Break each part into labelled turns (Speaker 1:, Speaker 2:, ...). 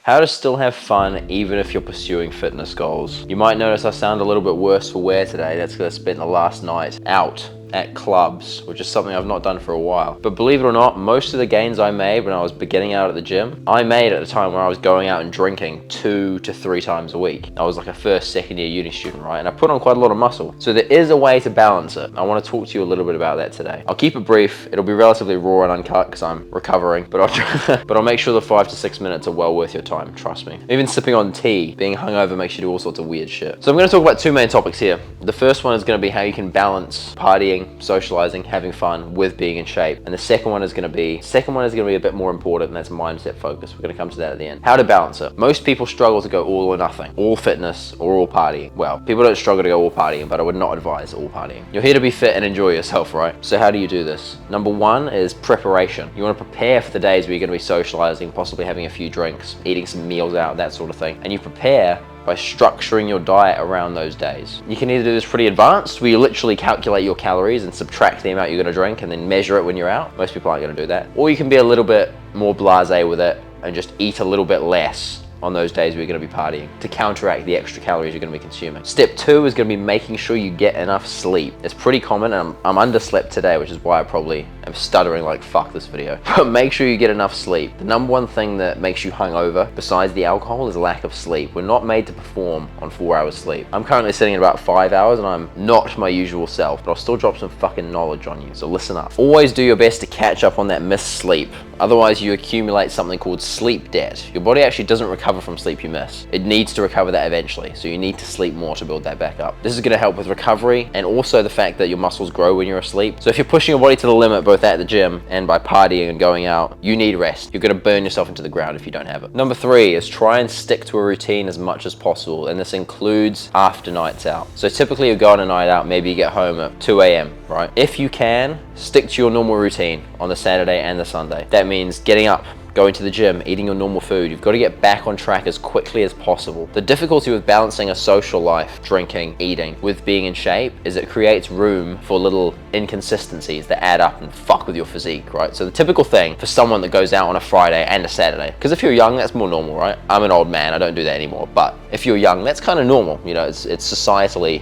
Speaker 1: How to still have fun even if you're pursuing fitness goals. You might notice I sound a little bit worse for wear today. That's because I spent the last night out at clubs, which is something I've not done for a while. But believe it or not, most of the gains I made when I was beginning out at the gym, I made at the time where I was going out and drinking 2 to 3 times a week. I was like a first, second year uni student, right? And I put on quite a lot of muscle. So there is a way to balance it. I want to talk to you a little bit about that today. I'll keep it brief. It'll be relatively raw and uncut because I'm recovering, but I'll make sure the 5 to 6 minutes are well worth your time, trust me. Even sipping on tea, being hungover makes you do all sorts of weird shit. So I'm going to talk about 2 main topics here. The first one is going to be how you can balance partying, socializing, having fun with being in shape. And the second one is going to be a bit more important, and that's mindset focus. We're going to come to that at the end. How to balance it. Most people struggle to go all or nothing, all fitness or all partying. Well, people don't struggle to go all partying, but I would not advise all partying. You're here to be fit and enjoy yourself, right? So how do you do this? Number one is preparation. You want to prepare for the days where you're going to be socializing, possibly having a few drinks, eating some meals out, that sort of thing. And you prepare by structuring your diet around those days. You can either do this pretty advanced, where you literally calculate your calories and subtract the amount you're gonna drink and then measure it when you're out. Most people aren't gonna do that. Or you can be a little bit more blasé with it and just eat a little bit less on those days where you're going to be partying to counteract the extra calories you're going to be consuming. Step 2 is going to be making sure you get enough sleep. It's pretty common, and I'm underslept today, which is why I probably am stuttering like fuck this video. But make sure you get enough sleep. The number one thing that makes you hungover, besides the alcohol, is lack of sleep. We're not made to perform on 4 hours sleep. I'm currently sitting at about 5 hours, and I'm not my usual self, but I'll still drop some fucking knowledge on you, so listen up. Always do your best to catch up on that missed sleep. Otherwise, you accumulate something called sleep debt. Your body actually doesn't recover from sleep you miss. It needs to recover that eventually, so you need to sleep more to build that back up. This is going to help with recovery and also the fact that your muscles grow when you're asleep. So if you're pushing your body to the limit, both at the gym and by partying and going out, you need rest. You're going to burn yourself into the ground if you don't have it. Number 3 is try and stick to a routine as much as possible, and this includes after nights out. So typically you go on a night out, maybe you get home at 2 a.m., right? If you can, stick to your normal routine on the Saturday and the Sunday. That means getting up, going to the gym, eating your normal food. You've got to get back on track as quickly as possible. The difficulty with balancing a social life, drinking, eating, with being in shape is it creates room for little inconsistencies that add up and fuck with your physique, right? So the typical thing for someone that goes out on a Friday and a Saturday, because if you're young, that's more normal, right? I'm an old man, I don't do that anymore, but if you're young, that's kind of normal. You know, it's societally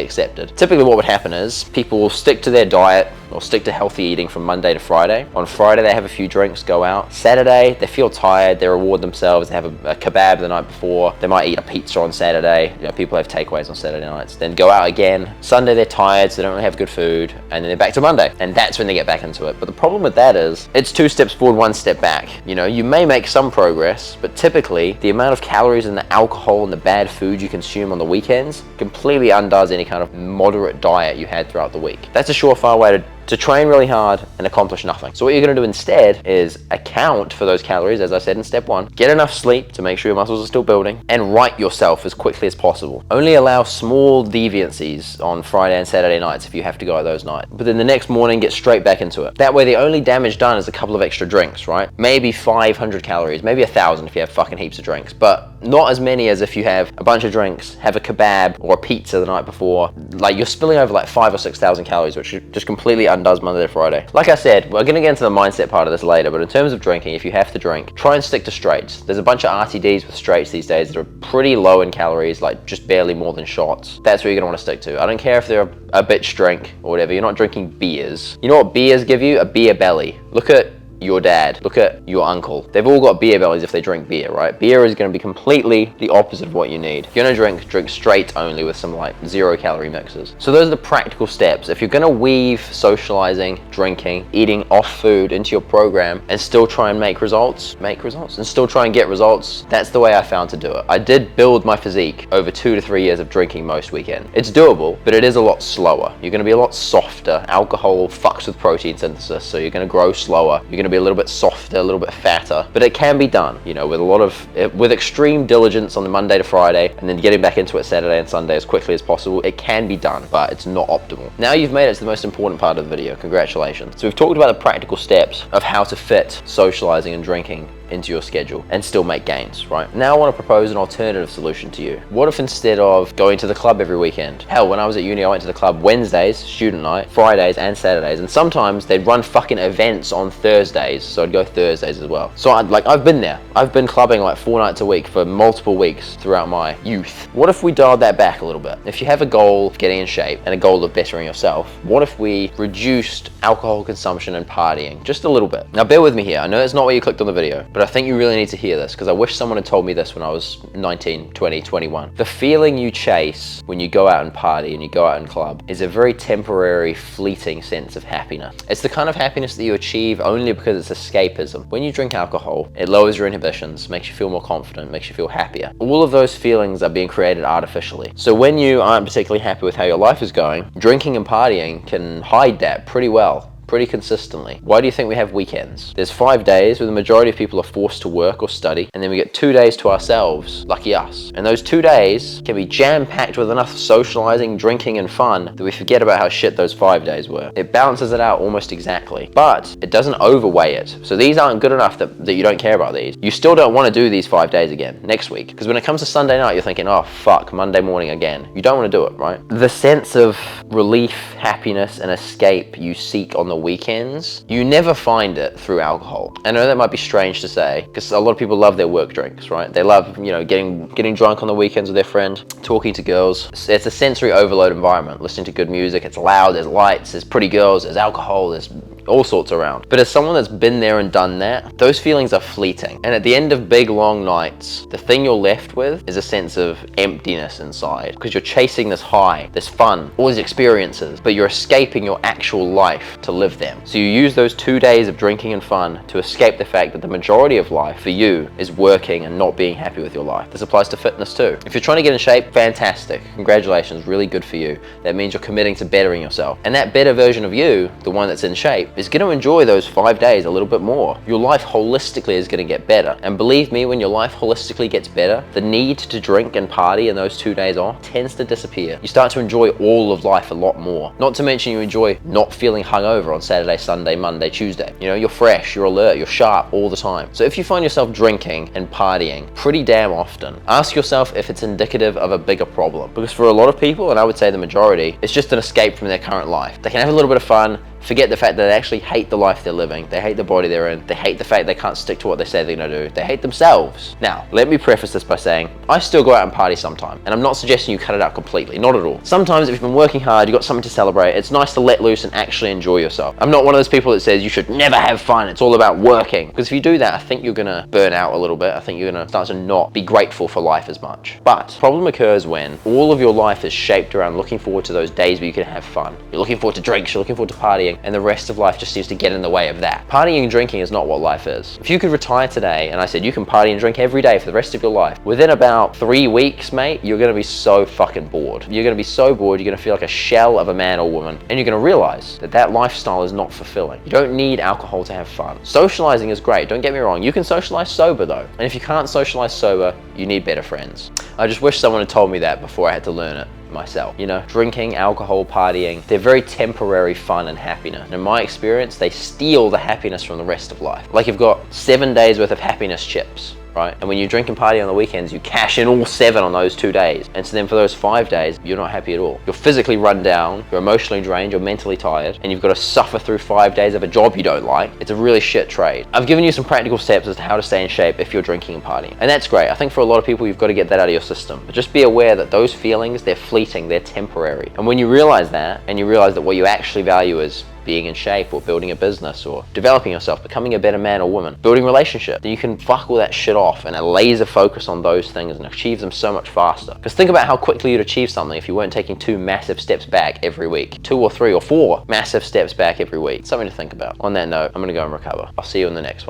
Speaker 1: accepted. Typically what would happen is people will stick to their diet or stick to healthy eating from Monday to Friday. On Friday, they have a few drinks, go out. Saturday, they feel tired, they reward themselves, they have a kebab the night before, they might eat a pizza on Saturday. You know, people have takeaways on Saturday nights. Then go out again. Sunday, they're tired, so they don't really have good food, and then they're back to Monday. And that's when they get back into it. But the problem with that is, it's 2 steps forward, 1 step back. You know, you may make some progress, but typically, the amount of calories and the alcohol and the bad food you consume on the weekends completely undoes any kind of moderate diet you had throughout the week. That's a surefire way to train really hard and accomplish nothing. So what you're going to do instead is account for those calories, as I said in step 1, get enough sleep to make sure your muscles are still building, and right yourself as quickly as possible. Only allow small deviancies on Friday and Saturday nights if you have to go out those nights, but then the next morning get straight back into it. That way the only damage done is a couple of extra drinks, right? Maybe 500 calories, maybe 1,000 if you have fucking heaps of drinks, but not as many as if you have a bunch of drinks, have a kebab or a pizza the night before. Like, you're spilling over like 5,000 or 6,000 calories, which just completely undoes Monday to Friday. Like I said, we're going to get into the mindset part of this later, but in terms of drinking, if you have to drink, try and stick to straights. There's a bunch of RTDs with straights these days that are pretty low in calories, like just barely more than shots. That's what you're going to want to stick to. I don't care if they're a bitch drink or whatever. You're not drinking beers. You know what beers give you? A beer belly. Look at your dad, look at your uncle. They've all got beer bellies if they drink beer, right? Beer is going to be completely the opposite of what you need. If you're going to drink straight only with some like 0 calorie mixes. So those are the practical steps. If you're going to weave socializing, drinking, eating off food into your program and still try and make results and still try and get results, that's the way I found to do it. I did build my physique over 2 to 3 years of drinking most weekend. It's doable, but it is a lot slower. You're going to be a lot softer. Alcohol fucks with protein synthesis, so you're going to grow slower. You're going to be a little bit softer, a little bit fatter, but it can be done, you know, with extreme diligence on the Monday to Friday, and then getting back into it Saturday and Sunday as quickly as possible. It can be done, but it's not optimal. Now you've made it to the most important part of the video. Congratulations. So we've talked about the practical steps of how to fit socializing and drinking into your schedule and still make gains, right? Now I want to propose an alternative solution to you. What if instead of going to the club every weekend, hell, when I was at uni, I went to the club Wednesdays, student night, Fridays and Saturdays, and sometimes they'd run fucking events on Thursdays, so I'd go Thursdays as well. So I've been there. I've been clubbing like 4 nights a week for multiple weeks throughout my youth. What if we dialed that back a little bit? If you have a goal of getting in shape and a goal of bettering yourself, what if we reduced alcohol consumption and partying just a little bit? Now bear with me here. I know that's not why you clicked on the video, but I think you really need to hear this because I wish someone had told me this when I was 19, 20, 21. The feeling you chase when you go out and party and you go out and club is a very temporary, fleeting sense of happiness. It's the kind of happiness that you achieve only because it's escapism. When you drink alcohol, it lowers your inhibitions, makes you feel more confident, makes you feel happier. All of those feelings are being created artificially. So when you aren't particularly happy with how your life is going, drinking and partying can hide that pretty well. Pretty consistently. Why do you think we have weekends? There's 5 days where the majority of people are forced to work or study, and then we get 2 days to ourselves, lucky us. And those 2 days can be jam-packed with enough socializing, drinking, and fun that we forget about how shit those 5 days were. It balances it out almost exactly, but it doesn't overweigh it. So these aren't good enough that you don't care about these. You still don't want to do these 5 days again next week, because when it comes to Sunday night, you're thinking, oh fuck, Monday morning again. You don't want to do it, right? The sense of relief, happiness, and escape you seek on the weekends, you never find it through alcohol. I know that might be strange to say because a lot of people love their work drinks, right? They love, you know, getting drunk on the weekends with their friend, talking to girls. It's a sensory overload environment, listening to good music. It's loud, there's lights, there's pretty girls, there's alcohol, there's all sorts around. But as someone that's been there and done that, those feelings are fleeting. And at the end of big long nights, the thing you're left with is a sense of emptiness inside because you're chasing this high, this fun, all these experiences, but you're escaping your actual life to live them. So you use those 2 days of drinking and fun to escape the fact that the majority of life for you is working and not being happy with your life. This applies to fitness too. If you're trying to get in shape, fantastic. Congratulations, really good for you. That means you're committing to bettering yourself. And that better version of you, the one that's in shape, is going to enjoy those 5 days a little bit more. Your life holistically is going to get better. And believe me, when your life holistically gets better, the need to drink and party in those 2 days off tends to disappear. You start to enjoy all of life a lot more. Not to mention you enjoy not feeling hungover on Saturday, Sunday, Monday, Tuesday. You know, you're fresh, you're alert, you're sharp all the time. So if you find yourself drinking and partying pretty damn often, ask yourself if it's indicative of a bigger problem. Because for a lot of people, and I would say the majority, it's just an escape from their current life. They can have a little bit of fun, forget the fact that they actually hate the life they're living. They hate the body they're in. They hate the fact they can't stick to what they say they're gonna do. They hate themselves. Now, let me preface this by saying, I still go out and party sometime, and I'm not suggesting you cut it out completely, not at all. Sometimes if you've been working hard, you've got something to celebrate, it's nice to let loose and actually enjoy yourself. I'm not one of those people that says you should never have fun, it's all about working. Because if you do that, I think you're gonna burn out a little bit. I think you're gonna start to not be grateful for life as much. But the problem occurs when all of your life is shaped around looking forward to those days where you can have fun. You're looking forward to drinks, you're looking forward to partying, and the rest of life just seems to get in the way of that. Partying and drinking is not what life is. If you could retire today and I said you can party and drink every day for the rest of your life, within about 3 weeks, mate, you're gonna be so fucking bored. You're gonna be so bored, you're gonna feel like a shell of a man or woman, and you're gonna realize that that lifestyle is not fulfilling. You don't need alcohol to have fun. Socializing is great, don't get me wrong. You can socialize sober though. And if you can't socialize sober, you need better friends. I just wish someone had told me that before I had to learn it myself. You know, drinking, alcohol, partying, they're very temporary fun and happiness. And in my experience, they steal the happiness from the rest of life. Like you've got 7 days worth of happiness chips, right? And when you drink and party on the weekends, you cash in all 7 on those 2 days. And so then for those 5 days, you're not happy at all. You're physically run down, you're emotionally drained, you're mentally tired, and you've got to suffer through 5 days of a job you don't like. It's a really shit trade. I've given you some practical steps as to how to stay in shape if you're drinking and partying. And that's great. I think for a lot of people, you've got to get that out of your system. But just be aware that those feelings, they're fleeting, they're temporary. And when you realize that, and you realize that what you actually value is being in shape or building a business or developing yourself, becoming a better man or woman, building relationships, then you can fuck all that shit off and a laser focus on those things and achieve them so much faster. Because think about how quickly you'd achieve something if you weren't taking 2 massive steps back every week, 2 or 3 or 4 massive steps back every week. Something to think about. On that note, I'm gonna go and recover. I'll see you in the next one.